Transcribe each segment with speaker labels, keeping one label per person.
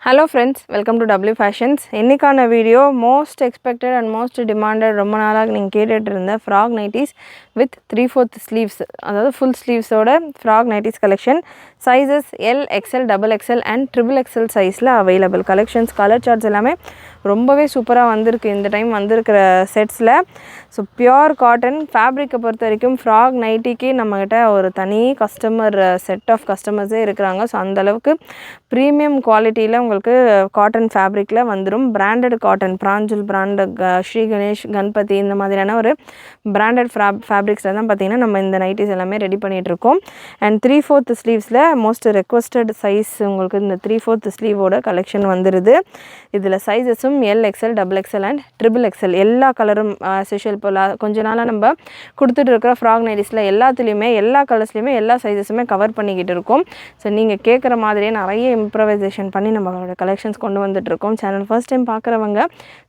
Speaker 1: Hello friends, welcome to W Fashions. இன்னைக்கான video most expected and most demanded ரொம்ப நாளாக நீங்கள் கேட்டுட்டு இருந்த frog nighties with 3/4 sleeves, அதாவது full sleeves ஓட frog nighties collection. Sizes L, XL, XXL and XXL sizeல available collections. Color charts எல்லாமே ரொம்பவே சூப்பராக வந்திருக்கு இந்த டைம் வந்திருக்கிற செட்ஸில். ஸோ பியோர் காட்டன் ஃபேப்ரிக்கை பொறுத்த வரைக்கும் ஃப்ராக் நைட்டிக்கு நம்மக்கிட்ட ஒரு தனி கஸ்டமர் செட் ஆஃப் கஸ்டமர்ஸே இருக்கிறாங்க. ஸோ அந்தளவுக்கு ப்ரீமியம் குவாலிட்டியில் உங்களுக்கு காட்டன் ஃபேப்ரிக்கில் வந்துடும். பிராண்டட் காட்டன், பிராஞ்சுல் பிராண்டு, ஸ்ரீ கணேஷ், கணபதி இந்த மாதிரியான ஒரு பிராண்டட் ஃபேப்ரிக்ஸில் தான் பார்த்திங்கன்னா நம்ம இந்த நைட்டிஸ் எல்லாமே ரெடி பண்ணிகிட்ருக்கோம். அண்ட் 3/4 ஸ்லீவ்ஸில் மோஸ்ட் ரெக்வஸ்டட் சைஸ் உங்களுக்கு இந்த 3/4 ஸ்லீவோட கலெக்ஷன் வந்துடுது. இதில் சைஸஸும் L, XL, XXL and XXL எல்லா கலரும் ஸ்பெஷல் இப்போ கொஞ்ச நாளாக நம்ம கொடுத்துட்டு இருக்கிற ஃப்ராக் நைட்டிஸில் எல்லாத்துலேயுமே எல்லா கலர்ஸ்லையுமே எல்லா சைஸஸுமே கவர் பண்ணிக்கிட்டு இருக்கோம். ஸோ நீங்கள் கேட்குற மாதிரியே நிறைய இம்ப்ரவைசேஷன் பண்ணி நம்மளோட கலெக்ஷன்ஸ் கொண்டு வந்துட்டுருக்கோம். சேனல் ஃபர்ஸ்ட் டைம் பார்க்குறவங்க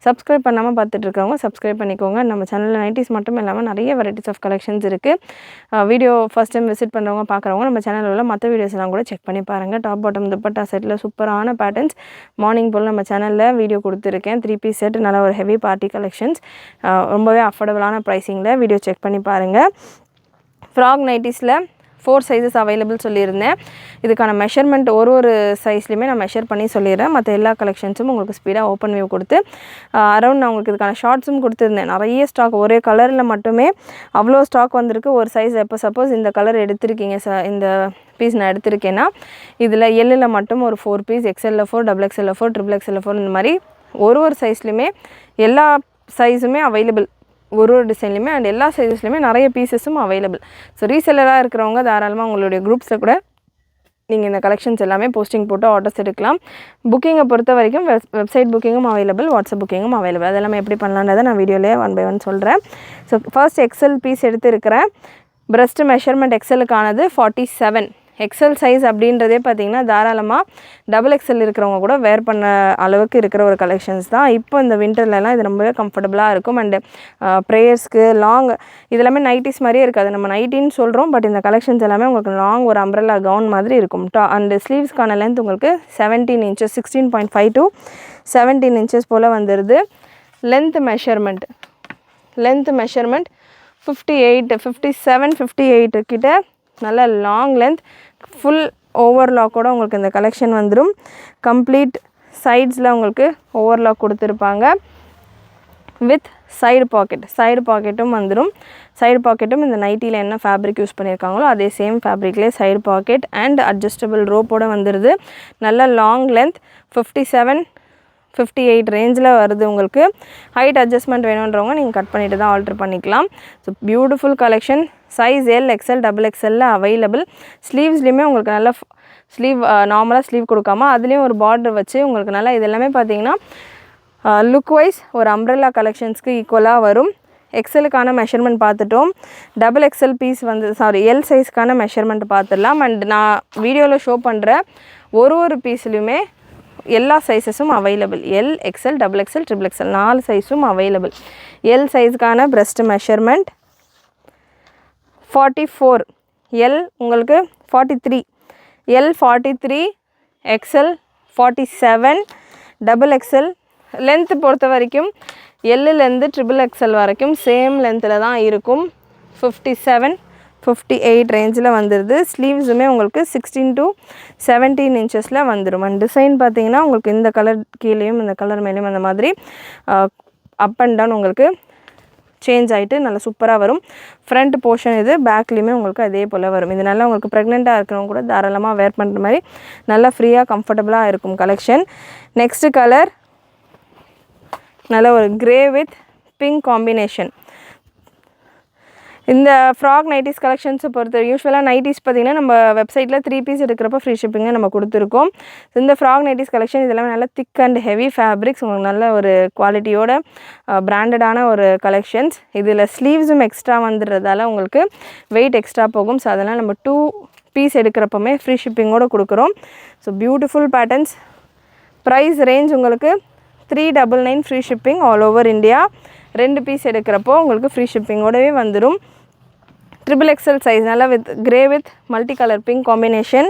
Speaker 1: சப்ஸ்கிரைப் பண்ணாமல் பார்த்துட்டு இருக்கவங்க சப்ஸ்கிரைப் பண்ணிக்கோங்க. நம்ம சேனலில் நைட்டிஸ் மட்டும் இல்லாமல் நிறைய வெரைட்டிஸ் ஆஃப் கலெக்ஷன்ஸ் இருக்குது. வீடியோ ஃபர்ஸ்ட் டைம் விசிட் பண்ணுறவங்க பார்க்குறவங்க நம்ம சேனலில் உள்ள மற்ற வீடியோஸ் எல்லாம் கூட செக் பண்ணி பாருங்கள். டாப் பாட்டம் துப்பட்டா செட்டில் சூப்பரான பேட்டர்ன்ஸ் மார்னிங் போல் நம்ம சேனலில் வீடியோ கொடுத்துருக்கேன். 3 பீஸ் செட், நல்ல ஒரு ஹெவி பார்ட்டி கலெக்ஷன்ஸ், ரொம்பவே அஃபோர்டபுளான ப்ரைஸிங்கில் வீடியோ செக் பண்ணி பாருங்கள். ஃப்ராக் நைட்டிஸில் 4 சைஸஸ் அவைலபிள் சொல்லியிருந்தேன். இதுக்கான மெஷர்மெண்ட் ஒரு சைஸ்லையுமே நான் மெஷர் பண்ணி சொல்லிடுறேன். மற்ற எல்லா கலெக்ஷன்ஸும் உங்களுக்கு ஸ்பீடாக ஓப்பன் வியூ கொடுத்து அரௌண்ட் நான் உங்களுக்கு இதுக்கான ஷார்ட்ஸும் கொடுத்துருந்தேன். நிறைய ஸ்டாக் ஒரே கலரில் மட்டுமே அவ்வளோ ஸ்டாக் வந்திருக்கு. ஒரு சைஸ் எப்போ சப்போஸ் இந்த கலர் எடுத்திருக்கீங்க, இந்த பீஸ் நான் எடுத்திருக்கேன்னா இதில் எல்லில் மட்டும் ஒரு 4 பீஸ், XL 4, XXL 4, XXL 4 இந்த மாதிரி ஒரு சைஸ்லையுமே எல்லா சைஸுமே அவைலபிள், ஒரு டிசைன்லையுமே அண்ட் எல்லா சைஸஸ்லையுமே நிறைய பீசஸும் அவைலபிள். ஸோ ரீசெல்லராக இருக்கிறவங்க தாராளமாக உங்களுடைய குரூப்ஸில் கூட நீங்கள் இந்த கலெக்ஷன்ஸ் எல்லாமே போஸ்டிங் போட்டு ஆர்டர்ஸ் எடுக்கலாம். புக்கிங்கை பொறுத்த வரைக்கும் வெப்சைட் புக்கிங்கும் அவைலபிள், வாட்ஸ்அப் புக்கிங்கும் அவைலபிள். அதெல்லாமே எப்படி பண்ணலான்றதை நான் வீடியோலேயே 1 by 1 சொல்கிறேன். ஸோ ஃபர்ஸ்ட் XL பீஸ் எடுத்துருக்கிறேன். பிரஸ்ட் மெஷர்மெண்ட் XLக்கானது 47. XL சைஸ் அப்படின்றதே பார்த்திங்கன்னா தாராளமாக XXL இருக்கிறவங்க கூட வேர் பண்ண அளவுக்கு இருக்கிற ஒரு கலெக்ஷன்ஸ் தான். இப்போ இந்த வின்டர்லலாம் இது ரொம்பவே கம்ஃபர்டபுளாக இருக்கும். அண்டு ப்ரேயர்ஸ்க்கு லாங் இதெல்லாமே நைட்டிஸ் மாதிரியே இருக்காது, நம்ம நைட்டின்னு சொல்கிறோம், பட் இந்த கலெக்ஷன்ஸ் எல்லாமே உங்களுக்கு லாங் ஒரு அம்ப்ரெல்லா கவுன் மாதிரி இருக்கும். அண்டு ஸ்லீவ்ஸ்க்கான லென்த் உங்களுக்கு 17 inches, 16.5 to 17 inches போல் வந்துடுது. லென்த் மெஷர்மெண்ட் 58, 57, 58 கிட்ட நல்ல லாங் லென்த், ஃபுல் ஓவர்லாக்கோடு உங்களுக்கு இந்த கலெக்ஷன் வந்துடும். கம்ப்ளீட் சைட்ஸில் உங்களுக்கு ஓவர்லாக் கொடுத்துருப்பாங்க வித் சைடு பாக்கெட்டும் வந்துடும். சைடு பாக்கெட்டும் இந்த நைட்டியில் என்ன ஃபேப்ரிக் யூஸ் பண்ணியிருக்காங்களோ அதே சேம் ஃபேப்ரிக்லேயே சைடு பாக்கெட் அண்ட் அட்ஜஸ்டபிள் ரோப்போடு வந்துடுது. நல்ல லாங் லென்த் 57, 58 ரேஞ்சில் வருது. உங்களுக்கு ஹைட் அட்ஜஸ்ட்மெண்ட் வேணுன்றவங்க நீங்கள் கட் பண்ணிவிட்டு தான் ஆல்ட்ரு பண்ணிக்கலாம். So beautiful collection. Size L, XL, XXL available. ஸ்லீவ்ஸ்லேயுமே உங்களுக்கு நல்ல ஸ்லீவ், நார்மலாக ஸ்லீவ் கொடுக்காம அதுலேயும் ஒரு பார்டர் வச்சு உங்களுக்கு நல்லா இது எல்லாமே பார்த்தீங்கன்னா லுக் வைஸ் ஒரு அம்ப்ரெல்லா கலெக்ஷன்ஸ்க்கு ஈக்குவலாக வரும். எக்ஸலுக்கான மெஷர்மெண்ட் பார்த்துட்டோம். XXL பீஸ் L சைஸ்க்கான மெஷர்மெண்ட் பார்த்துடலாம். அண்ட் நான் வீடியோவில் ஷோ பண்ணுற ஒரு பீஸ்லையுமே எல்லா சைஸஸும் available. L, XL, XXL, XXL 4 சைஸும் அவைலபிள். L சைஸ்க்கான பிரஸ்ட் மெஷர்மெண்ட் 44, L உங்களுக்கு 43, L 43, XL 47, XXL. லென்த்து பொறுத்த வரைக்கும் Lலேருந்து XXL வரைக்கும் சேம் லென்த்தில் தான் இருக்கும். 57, 58 ரேஞ்சில் வந்துடுது. ஸ்லீவ்ஸுமே உங்களுக்கு 16 to 17 inches வந்துடும். அண்ட் டிசைன் பார்த்தீங்கன்னா உங்களுக்கு இந்த கலர் கீழேயும் இந்த கலர் மேலேயும் அந்த மாதிரி அப் அண்ட் டவுன் உங்களுக்கு சேஞ்ச் ஆகிட்டு நல்லா சூப்பராக வரும். ஃப்ரண்ட் போர்ஷன் இது, பேக்லேயுமே உங்களுக்கு அதே போல் வரும். இது நல்லா உங்களுக்கு ப்ரெக்னெண்ட்டாக இருக்கிறவங்க கூட தாராளமாக வேர் பண்ணுற மாதிரி நல்லா ஃப்ரீயாக கம்ஃபர்டபுளாக இருக்கும் கலெக்ஷன். நெக்ஸ்ட்டு கலர் நல்ல ஒரு கிரே வித் பிங்க் காம்பினேஷன். இந்த ஃப்ராக் நைட்டிஸ் கலெக்ஷன்ஸை பொறுத்த யூஸ்வலாக நைட்டிஸ் பார்த்திங்கன்னா நம்ம வெப்சைட்டில் 3 பீஸ் எடுக்கிறப்ப ஃப்ரீ ஷிப்பிங்கை நம்ம கொடுத்துருக்கோம். இந்த ஃப்ராக் நைட்டிஸ் கலெக்ஷன் இதெல்லாம் நல்லா திக் அண்ட் ஹெவி ஃபேப்ரிக்ஸ், உங்களுக்கு நல்ல ஒரு குவாலிட்டியோட பிராண்டடான ஒரு கலெக்ஷன்ஸ். இதில் ஸ்லீவ்ஸும் எக்ஸ்ட்ரா வந்துடுறதால உங்களுக்கு வெயிட் எக்ஸ்ட்ரா போகும். ஸோ அதனால் நம்ம 2 பீஸ் எடுக்கிறப்பமே ஃப்ரீ ஷிப்பிங்கோடு கொடுக்குறோம். So beautiful patterns. Price range உங்களுக்கு 399 free shipping all over India. 2 piece எடுக்கிறப்போ உங்களுக்கு ஃப்ரீ ஷிப்பிங்கோடவே வந்துடும். XXL சைஸ் நல்லா with grey with multi colour pink combination.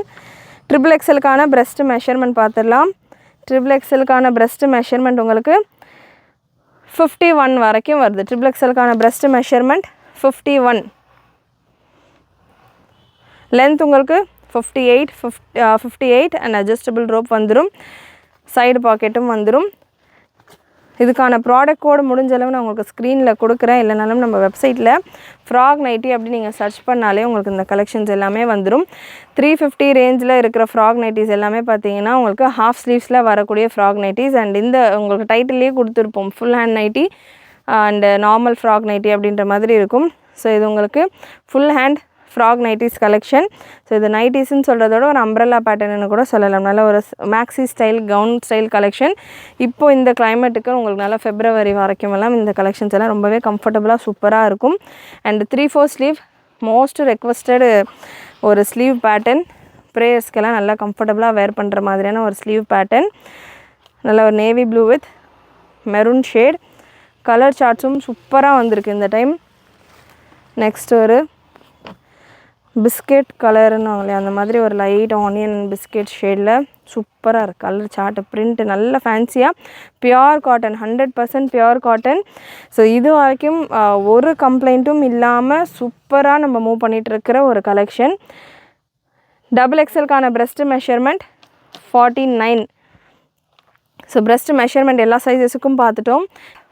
Speaker 1: XXLக்கான பிரஸ்ட் மெஷர்மெண்ட் பார்த்துடலாம். ட்ரிபிள் எக்ஸலுக்கான breast மெஷர்மெண்ட் உங்களுக்கு 51 வரைக்கும் வருது. ட்ரிபிள் எக்ஸலுக்கான breast மெஷர்மெண்ட் 51. லென்த் உங்களுக்கு 58 அண்ட் அட்ஜஸ்டபிள் ரோப் வந்துடும். சைடு பாக்கெட்டும் வந்துடும். இதுக்கான ப்ராடக்ட் கோடு முடிஞ்ச அளவு நான் உங்களுக்கு ஸ்க்ரீனில் கொடுக்குறேன். இல்லைனாலும் நம்ம வெப்சைட்டில் ஃப்ராக் நைட்டி அப்படி நீங்கள் சர்ச் பண்ணாலே உங்களுக்கு இந்த கலெக்ஷன்ஸ் எல்லாமே வந்துடும். 350 ரேஞ்சில் இருக்கிற ஃப்ராக் நைட்டிஸ் எல்லாமே பார்த்தீங்கன்னா உங்களுக்கு ஹாஃப் ஸ்லீவ்ஸில் வரக்கூடிய ஃப்ராக் நைட்டிஸ். அண்ட் இந்த உங்களுக்கு டைட்டிலே கொடுத்துருப்போம் full hand nighty and normal frock nighty அப்படின்ற மாதிரி இருக்கும். ஸோ இது உங்களுக்கு full hand frock nighties collection. So இது நைட்டிஸ்ன்னு சொல்கிறதோட ஒரு அம்ப்ரெல்லா பேட்டர்னு கூட சொல்லலாம். நல்ல ஒரு maxi style gown style collection. இப்போது இந்த கிளைமேட்டுக்கு உங்களுக்கு நல்லா ஃபெப்ரவரி வரைக்கும் எல்லாம் இந்த கலெக்ஷன்ஸ் எல்லாம் ரொம்பவே கம்ஃபர்டபுளாக சூப்பராக இருக்கும். அண்ட் 3/4 ஸ்லீவ் மோஸ்ட் ரெக்வஸ்டடு ஒரு ஸ்லீவ் பேட்டர்ன். ப்ரேயர்ஸ்க்கெல்லாம் நல்லா கம்ஃபர்டபுளாக வேர் பண்ணுற மாதிரியான ஒரு ஸ்லீவ் பேட்டர்ன். நல்ல ஒரு navy blue with maroon shade. Colour சார்ட்ஸும் சூப்பராக வந்திருக்கு இந்த டைம். நெக்ஸ்ட் ஒரு பிஸ்கெட் கலருன்னு இல்லையா, அந்த மாதிரி ஒரு லைட் ஆனியன் பிஸ்கெட் ஷேடில் சூப்பராக இருக்குது கலர் சார்ட்டு. பிரிண்ட்டு நல்ல ஃபேன்சியாக pure cotton, 100% pure cotton. So இது வரைக்கும் ஒரு கம்ப்ளைண்ட்டும் இல்லாமல் சூப்பராக நம்ம மூவ் பண்ணிகிட்ருக்கிற ஒரு கலெக்ஷன். டபுள் எக்ஸலுக்கான breast measurement 49. So breast measurement எல்லா சைஸஸுக்கும் பார்த்துட்டோம்.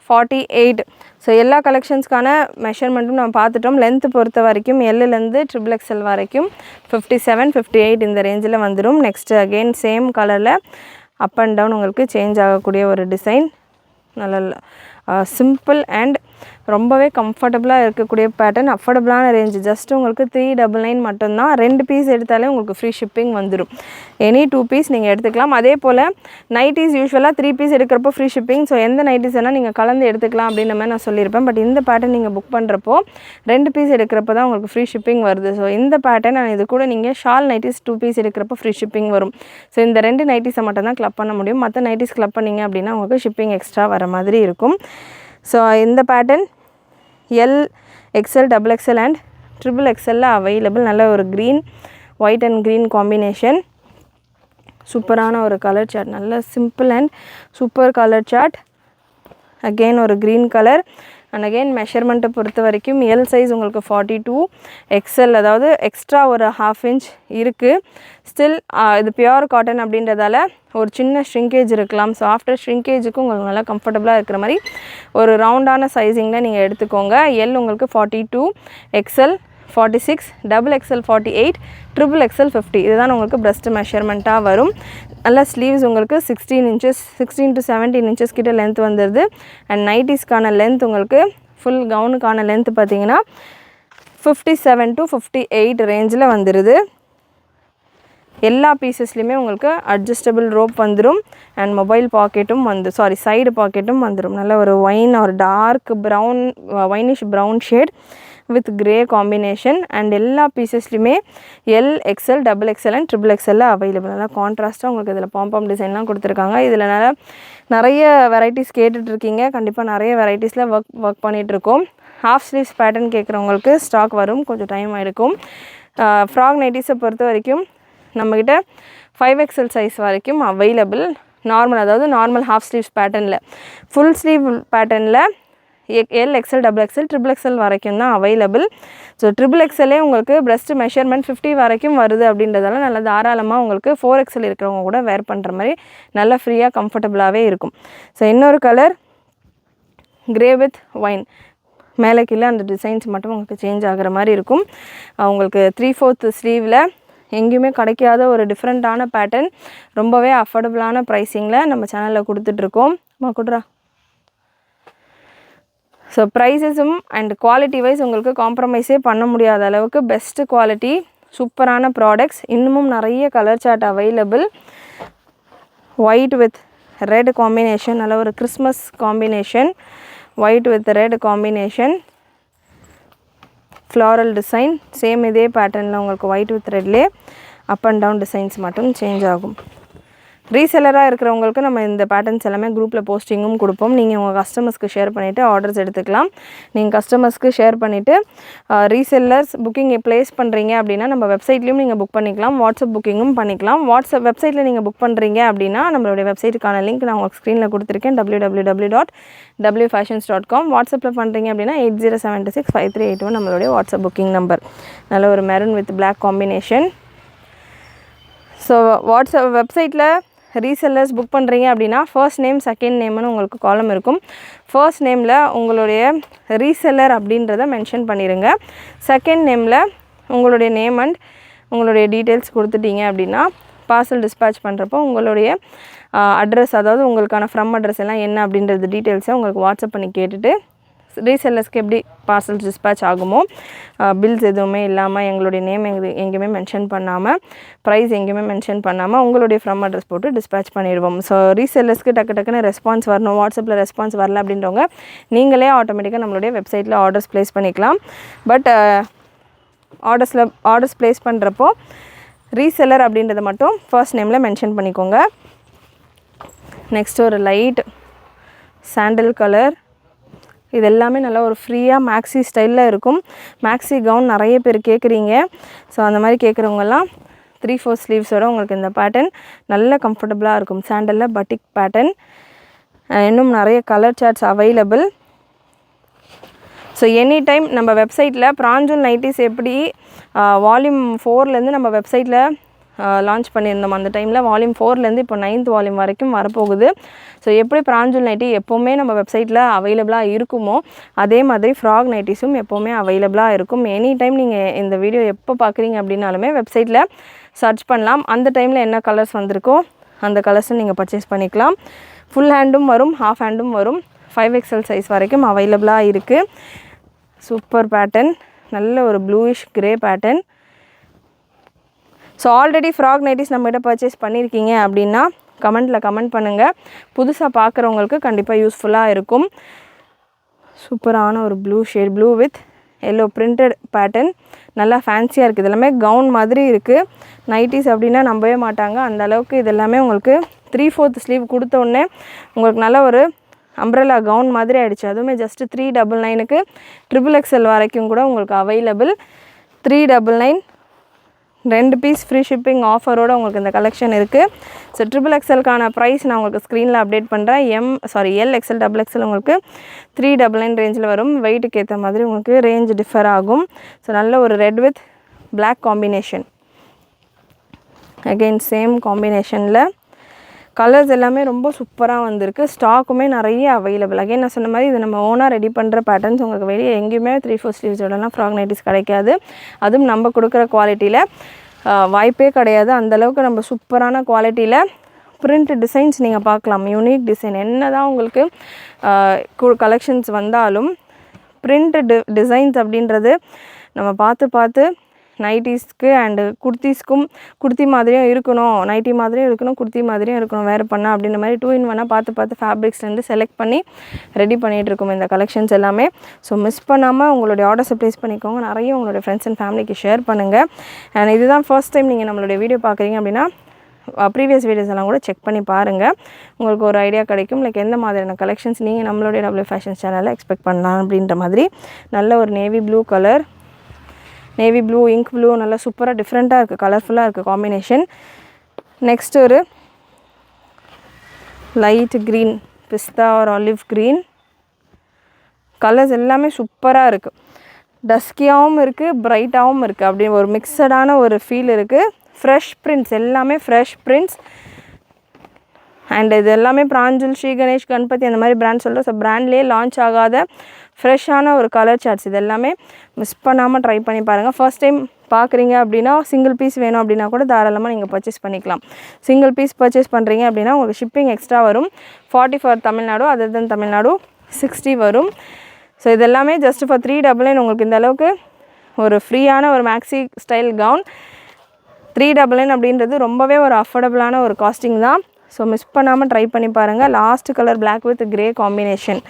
Speaker 1: 48. ஸோ எல்லா கலெக்ஷன்ஸ்க்கான மெஷர்மெண்ட்டும் நம்ம பார்த்துட்டோம். லென்த்து பொறுத்த வரைக்கும் எல்லுலேருந்து ட்ரிபிள் எக்ஸல் வரைக்கும் 57, 58 இந்த ரேஞ்சில் வந்துடும். நெக்ஸ்ட்டு அகெயின் சேம் கலரில் அப் அண்ட் டவுன் உங்களுக்கு சேஞ்ச் ஆகக்கூடிய ஒரு டிசைன். நல்ல சிம்பிள் அண்ட் ரொம்பவே கம்ஃபர்டபுளாக இருக்கக்கூடிய பேட்டர்ன். அஃபோர்டபுளான ரேஞ்சு. ஜஸ்ட் உங்களுக்கு 399 மட்டும்தான். 2 பீஸ் எடுத்தாலே உங்களுக்கு ஃப்ரீ ஷிப்பிங் வந்துடும். எனி 2 பீஸ் நீங்கள் எடுத்துக்கலாம். அதே போல் நைட்டிஸ் யூஸ்வலாக 3 பீஸ் எடுக்கிறப்போ ஃப்ரீ ஷிப்பிங். ஸோ எந்த நைட்டிஸ் வேணால் நீங்கள் கலந்து எடுத்துக்கலாம் அப்படின்ற மாதிரி நான் சொல்லியிருப்பேன். பட் இந்த பேட்டர்ன் நீங்கள் புக் பண்ணுறப்போ 2 பீஸ் எடுக்கிறப்ப தான் உங்களுக்கு ஃப்ரீ ஷிப்பிங் வருது. ஸோ இந்த பேட்டர்ன் அண்ட் இது கூட நீங்கள் ஷால் நைட்டிஸ் 2 பீஸ் எடுக்கிறப்போ ஃப்ரீ ஷிப்பிங் வரும். ஸோ இந்த 2 நைட்டிஸை மட்டும் தான் கிளப் பண்ண முடியும். மற்ற நைட்டிஸ் கிளப் பண்ணிங்க அப்படின்னா உங்களுக்கு ஷிப்பிங் எக்ஸ்ட்ரா வர மாதிரி இருக்கும். ஸோ இந்த pattern L, XL, double XL and triple எக்ஸ்எல்ல அவைலபிள். நல்ல ஒரு green, white and green combination. சூப்பரான ஒரு கலர் சார்ட். நல்ல simple and super colour chart. Again ஒரு க்ரீன் கலர். அண்ட் அகெயின் மெஷர்மெண்ட்டை பொறுத்த வரைக்கும் எல் சைஸ் உங்களுக்கு 42, எக்ஸ்எல் அதாவது எக்ஸ்ட்ரா ஒரு 1/2 inch இருக்குது. ஸ்டில் இது பியோர் காட்டன் அப்படின்றதால ஒரு சின்ன ஷ்ரிங்கேஜ் இருக்கலாம். ஸோ ஆஃப்டர் ஷ்ரிங்கேஜுக்கு உங்களுக்கு நல்லா கம்ஃபர்டபுளாக இருக்கிற மாதிரி ஒரு ரவுண்டான சைஸிங்கில் நீங்கள் எடுத்துக்கோங்க. எல் உங்களுக்கு 42, XL 46, double XL 48, triple XL 50. இதுதான் உங்களுக்கு breast மெஷர்மெண்ட்டாக வரும். நல்ல ஸ்லீவ்ஸ் உங்களுக்கு 16 to 17 inches கிட்ட லென்த் வந்துடுது. அண்ட் நைட்டிஸ்க்கான லென்த் உங்களுக்கு ஃபுல் கவுனுக்கான லென்த் பார்த்தீங்கன்னா 57 to 58 ரேஞ்சில் வந்துடுது. எல்லா பீசஸ்லையுமே உங்களுக்கு அட்ஜஸ்டபிள் ரோப் வந்துடும். அண்ட் மொபைல் பாக்கெட்டும் சைடு பாக்கெட்டும் வந்துடும். நல்ல ஒரு ஒயின் ஒரு dark brown, winish brown shade with grey combination. And எல்லா பீசஸ்லையுமே L, XL, double XL and triple எக்ஸ்எல்ல அவைலபிள். நல்லா கான்ட்ராஸ்ட்டாக உங்களுக்கு இதில் பாம்பம் டிசைன்லாம் கொடுத்துருக்காங்க. இதில் நிறைய வெரைட்டிஸ் கேட்டுட்ருக்கீங்க. கண்டிப்பாக நிறைய வெரைட்டிஸில் ஒர்க் பண்ணிகிட்ருக்கோம். ஹாஃப் ஸ்லீவ்ஸ் பேட்டர்ன் கேட்குறவங்களுக்கு ஸ்டாக் வரும், கொஞ்சம் டைம் எடுக்கும். ஃப்ராக் நைட்டிஸை பொறுத்த வரைக்கும் நம்மக்கிட்ட 5XL சைஸ் வரைக்கும் அவைலபிள். நார்மல் ஹாஃப் ஸ்லீவ்ஸ் பேட்டர்னில், ஃபுல் ஸ்லீவ் பேட்டர்னில் L, XL, double XL, triple XL வரைக்கும் தான் அவைலபிள். ஸோ ட்ரிபிள் எக்ஸ்எல்லே உங்களுக்கு breast மெஷர்மெண்ட் 50 வரைக்கும் வருது அப்படின்றதால நல்லா தாராளமாக உங்களுக்கு 4XL இருக்கிறவங்க கூட வேர் பண்ணுற மாதிரி நல்லா ஃப்ரீயாக கம்ஃபர்டபுளாகவே இருக்கும். ஸோ இன்னொரு கலர் கிரே வித் ஒயின். மேலே கீழே அந்த டிசைன்ஸ் மட்டும் உங்களுக்கு சேஞ்ச் ஆகிற மாதிரி இருக்கும். உங்களுக்கு 3/4 ஸ்லீவில் எங்கேயுமே கிடைக்காத ஒரு டிஃப்ரெண்ட்டான பேட்டர்ன், ரொம்பவே அஃபோர்டபுளான ப்ரைஸிங்கில் நம்ம சேனலில் கொடுத்துட்ருக்கோம். கொடுறா. ஸோ ப்ரைஸஸும் அண்ட் குவாலிட்டி வைஸ் உங்களுக்கு காம்ப்ரமைஸே பண்ண முடியாத அளவுக்கு பெஸ்ட்டு குவாலிட்டி, சூப்பரான ப்ராடக்ட்ஸ். இன்னமும் நிறைய colour chart available. White with red combination, நல்ல ஒரு Christmas combination. White with red combination, floral design. Same இதே பேட்டர்னில் உங்களுக்கு ஒயிட் வித் ரெட்லேயே அப் அண்ட் டவுன் டிசைன்ஸ் மட்டும் சேஞ்ச் ஆகும். ரீசெல்லராக இருக்கிறவங்களுக்கு நம்ம இந்த பேட்டர்ன்ஸ் எல்லாமே குரூப்பில் போஸ்டிங்கும் கொடுப்போம். நீங்கள் உங்கள் கஸ்டமர்ஸ்க்கு ஷேர் பண்ணிவிட்டு ஆர்டர்ஸ் எடுத்துக்கலாம். நீங்கள் கஸ்டமர்ஸ்க்கு ஷேர் பண்ணிவிட்டு ரீசெல்லர்ஸ் புக்கிங் ப்ளேஸ் பண்ணுறீங்க அப்படின்னா நம்ம வெப்சைட்லேயும் நீங்கள் புக் பண்ணிக்கலாம், வாட்ஸ்அப் புக்கிங்கும் பண்ணிக்கலாம். வாட்ஸ்அப் வெப்சைட்டில் நீங்கள் புக் பண்ணுறீங்க அப்படின்னா நம்மளுடைய வெப்சைட்டுக்கான லிங்க் நான் உங்களுக்கு ஸ்க்ரீனில் கொடுத்துருக்கேன், www.wfashions.com. வாட்ஸ்அப்பில் பண்ணுறீங்க அப்படின்னா 80765381 நம்மளுடைய வாட்ஸ்அப் புக்கிங் நம்பர். நல்ல ஒரு maroon with black combination. So WhatsApp வெப்சைட்டில் ரீசெல்லர்ஸ் புக் பண்ணுறீங்க அப்படின்னா ஃபர்ஸ்ட் நேம் செகண்ட் நேம்னு உங்களுக்கு காலம் இருக்கும். ஃபர்ஸ்ட் நேமில் உங்களுடைய ரீசெல்லர் அப்படின்றத மென்ஷன் பண்ணிடுங்க. செகண்ட் நேமில் உங்களுடைய நேம் அண்ட் உங்களுடைய டீட்டெயில்ஸ் கொடுத்துட்டீங்க அப்படின்னா பார்சல் டிஸ்பேச் பண்ணுறப்போ உங்களுடைய அட்ரஸ், அதாவது உங்களுக்கான ஃப்ரம் அட்ரஸ் எல்லாம் என்ன அப்படின்றது டீட்டெயில்ஸை உங்களுக்கு வாட்ஸ்அப் பண்ணி கேட்டுட்டு ரீசெல்லர்ஸ்க்கு எப்படி பார்சல்ஸ் டிஸ்பேச் ஆகுமோ பில்ஸ் எதுவுமே இல்லாமல் எங்களுடைய நேம் எங்கேயுமே மென்ஷன் பண்ணாமல் ப்ரைஸ் எங்கேயுமே மென்ஷன் பண்ணாமல் உங்களுடைய ஃப்ரம் அட்ரஸ் போட்டு டிஸ்பேச் பண்ணிடுவோம். ஸோ ரீசெல்லர்ஸ்க்கு டக்குன்னு ரெஸ்பான்ஸ் வரணும், வாட்ஸ்அப்பில் ரெஸ்பான்ஸ் வரல அப்படின்றவங்க நீங்களே ஆட்டோமேட்டிக்காக நம்மளுடைய வெப்சைட்டில் ஆர்டர்ஸ் ப்ளேஸ் பண்ணிக்கலாம். பட் ஆர்டர்ஸ் ப்ளேஸ் பண்ணுறப்போ ரீசெல்லர் அப்படின்றத மட்டும் ஃபர்ஸ்ட் நேமில் மென்ஷன் பண்ணிக்கோங்க. நெக்ஸ்ட் ஒரு லைட் சாண்டல் கலர். இது எல்லாமே நல்லா ஒரு ஃப்ரீயாக மேக்ஸி ஸ்டைலில் இருக்கும். மேக்ஸி கவுன் நிறைய பேர் கேட்குறீங்க. ஸோ அந்த மாதிரி கேட்குறவங்கலாம் 3/4 ஸ்லீவ்ஸோடு உங்களுக்கு இந்த பேட்டர்ன் நல்ல கம்ஃபர்டபுளாக இருக்கும். சாண்டலில் பட்டிக் பேட்டர்ன். இன்னும் நிறைய colour charts available. So any time நம்ம வெப்சைட்டில் பிராஞ்சூல் நைட்டிஸ் எப்படி வால்யூம் 4லேருந்து நம்ம வெப்சைட்டில் லான்ச் பண்ணியிருந்தோம். அந்த டைமில் வால்யூம் 4லேருந்து இப்போ 9th வால்யூம் வரைக்கும் வரப்போகுது. ஸோ எப்படி பிராஞ்சூல் நைட்டி எப்போவுமே நம்ம வெப்சைட்டில் அவைலபிளாக இருக்குமோ அதே மாதிரி ஃப்ராக் நைட்டிஸும் எப்போவுமே அவைலபிளாக இருக்கும். எனி டைம் நீங்கள் இந்த வீடியோ எப்போ பார்க்குறீங்க அப்படின்னாலுமே வெப்சைட்டில் சர்ச் பண்ணலாம். அந்த டைமில் என்ன கலர்ஸ் வந்திருக்கோ அந்த கலர்ஸை நீங்கள் பர்ச்சேஸ் பண்ணிக்கலாம். ஃபுல் ஹேண்டும் வரும், ஹாஃப் ஹேண்டும் வரும். 5XL சைஸ் வரைக்கும் அவைலபிளாக இருக்குது. சூப்பர் பேட்டர்ன், நல்ல ஒரு bluish grey pattern. So already frock nighties நம்மகிட்ட பர்ச்சேஸ் பண்ணியிருக்கீங்க அப்படின்னா கமெண்ட் பண்ணுங்கள். புதுசாக பார்க்குறவங்களுக்கு கண்டிப்பாக யூஸ்ஃபுல்லாக இருக்கும். சூப்பரான ஒரு blue shade, blue with yellow printed pattern. நல்லா ஃபேன்சியாக இருக்குது. இதெல்லாமே கவுன் மாதிரி இருக்குது. நைட்டிஸ் அப்படின்னா நம்பவே மாட்டாங்க, அந்த அளவுக்கு இதெல்லாமே உங்களுக்கு 3/4 ஸ்லீவ் கொடுத்தோடனே உங்களுக்கு நல்ல ஒரு அம்ப்ரெல்லா கவுன் மாதிரி ஆகிடுச்சு. அதுவுமே ஜஸ்ட்டு 399க்கு XXL வரைக்கும் கூட உங்களுக்கு அவைலபிள். 399 2 பீஸ் ஃப்ரீ ஷிப்பிங் ஆஃபரோடு உங்களுக்கு இந்த கலெக்ஷன் இருக்குது. ஸோ XXLக்கான ப்ரைஸ் நான் உங்களுக்கு ஸ்க்ரீனில் அப்டேட் பண்ணுறேன். LXL XXL உங்களுக்கு 399 ரேஞ்சில் வரும். வெயிட்டுக்கு ஏற்ற மாதிரி உங்களுக்கு ரேஞ்ச் டிஃபர் ஆகும். ஸோ நல்ல ஒரு red with black combination. Again same காம்பினேஷனில் கலர்ஸ் எல்லாமே ரொம்ப சூப்பராக வந்திருக்கு. ஸ்டாக்குமே நிறைய அவைலபிள். அகைன் நான் சொன்ன மாதிரி இது நம்ம ஓனாக ரெடி பண்ணுற பேட்டர்ன்ஸ். உங்களுக்கு வெளியே எங்கேயுமே 3/4 ஸ்லீவ்ஸோடலாம் ஃப்ராக் நைட்டிஸ் கிடைக்காது. அதுவும் நம்ம கொடுக்குற குவாலிட்டியில் வாய்ப்பே கிடையாது. அந்தளவுக்கு நம்ம சூப்பரான குவாலிட்டியில் பிரிண்ட் டிசைன்ஸ் நீங்கள் பார்க்கலாம். யூனிக் டிசைன் என்ன தான் உங்களுக்கு கலெக்ஷன்ஸ் வந்தாலும் பிரிண்ட் டிசைன்ஸ் அப்படின்றது நம்ம பார்த்து நைட்டிஸ்க்கு அண்டு குர்த்திஸ்க்கும் குர்த்தி மாதிரியும் இருக்கணும், நைட்டி மாதிரியும் இருக்கணும், குர்த்தி மாதிரியும் இருக்கணும் வேறு பண்ணால் அப்படின்ற மாதிரி 2 in 1 பார்த்து ஃபேப்ரிக்ஸ்லேருந்து செலக்ட் பண்ணி ரெடி பண்ணிகிட்ருக்கோம் இந்த கலெக்ஷன்ஸ் எல்லாமே. ஸோ மிஸ் பண்ணாமல் உங்களுடைய ஆர்டர்ஸை ப்ளேஸ் பண்ணிக்கோங்க. நிறைய உங்களுடைய ஃப்ரெண்ட்ஸ் அண்ட் ஃபேமிலிக்கு ஷேர் பண்ணுங்கள். அண்ட் இதுதான் ஃபர்ஸ்ட் டைம் நீங்கள் நம்மளுடைய வீடியோ பார்க்குறீங்க அப்படின்னா ப்ரீவியஸ் வீடியோஸ் எல்லாம் கூட செக் பண்ணி பாருங்கள். உங்களுக்கு ஒரு ஐடியா கிடைக்கும். லைக் எந்த மாதிரியான கலெக்ஷன்ஸ் நீங்கள் நம்மளுடைய W Fashions சேனலில் எக்ஸ்பெக்ட் பண்ணலாம் அப்படின்ற மாதிரி. நல்ல ஒரு navy blue colour, navy blue, ink blue, நல்லா சூப்பராக டிஃப்ரெண்ட்டாக இருக்குது, கலர்ஃபுல்லாக இருக்குது காம்பினேஷன். நெக்ஸ்ட் ஒரு லைட் க்ரீன், பிஸ்தா ஒரு ஆலிவ் க்ரீன். கலர்ஸ் எல்லாமே சூப்பராக இருக்குது. டஸ்கியாகவும் இருக்குது, பிரைட்டாகவும் இருக்குது. அப்படி ஒரு மிக்சடான ஒரு ஃபீல் இருக்குது. ஃப்ரெஷ் பிரிண்ட்ஸ், எல்லாமே ஃப்ரெஷ் பிரிண்ட்ஸ். அண்ட் இது எல்லாமே பிராஞ்சூல், ஸ்ரீ கணேஷ், கணபதி அந்த மாதிரி பிராண்ட் சொல்கிறோம். ஸோ பிராண்ட்லேயே லான்ச் ஆகாத ஃப்ரெஷ்ஷான ஒரு கலர் சார்ட்ஸ். இது எல்லாமே மிஸ் பண்ணாமல் ட்ரை பண்ணி பாருங்கள். ஃபர்ஸ்ட் டைம் பார்க்குறீங்க அப்படின்னா சிங்கிள் பீஸ் வேணும் அப்படின்னா கூட தாராளமாக நீங்கள் பர்ச்சேஸ் பண்ணிக்கலாம். சிங்கிள் பீஸ் பர்ச்சேஸ் பண்ணுறீங்க அப்படின்னா உங்களுக்கு ஷிப்பிங் எக்ஸ்ட்ரா வரும். 40 ஃபார் தமிழ்நாடு, அதர் தென் தமிழ்நாடு 60 வரும். ஸோ இதெல்லாமே ஜஸ்ட் ஃபார் 399 உங்களுக்கு இந்த அளவுக்கு ஒரு ஃப்ரீயான ஒரு மேக்ஸி ஸ்டைல் கவுன். 399 அப்படின்றது ரொம்பவே ஒரு அஃபோர்டபுளான ஒரு காஸ்டிங் தான். ஸோ மிஸ் பண்ணாமல் ட்ரை பண்ணி பாருங்கள். Last colour black with grey combination.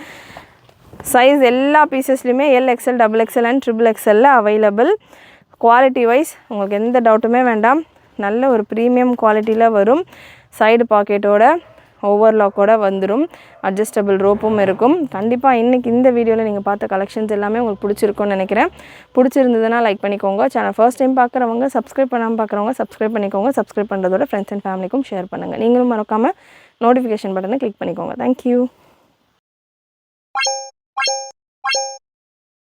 Speaker 1: Size எல்லா பீசஸ்லையுமே LXL XXL and XXL available. Quality wise உங்களுக்கு எந்த டவுட்டுமே வேண்டாம். நல்ல ஒரு ப்ரீமியம் குவாலிட்டியில் வரும். சைடு பாக்கெட்டோட ஓவர்லாக்கோட வந்துடும். அட்ஜஸ்டபிள் ரோப்பும் இருக்கும். கண்டிப்பாக இன்றைக்கி இந்த வீடியோவில் நீங்கள் பார்த்த கலெக்ஷன்ஸ் எல்லாமே உங்களுக்கு பிடிச்சிருக்கும்னு நினைக்கிறேன். பிடிச்சிருந்ததுன்னா லைக் பண்ணிக்கோங்க. சேனல் ஃபர்ஸ்ட் டைம் பார்க்குறவங்க, சப்ஸ்கிரைப் பண்ணாமல் பார்க்குறவங்க சப்ஸ்கிரைப் பண்ணிக்கோங்க. சப்ஸ்கிரைப் பண்ணுறதோட ஃப்ரெண்ட்ஸ் அண்ட் ஃபேமிலிக்கும் ஷேர் பண்ணுங்கள். நீங்களும் மறக்காமல் நோட்டிஃபிகேஷன் பட்டனை கிளிக் பண்ணிக்கோங்க. தேங்க்யூ.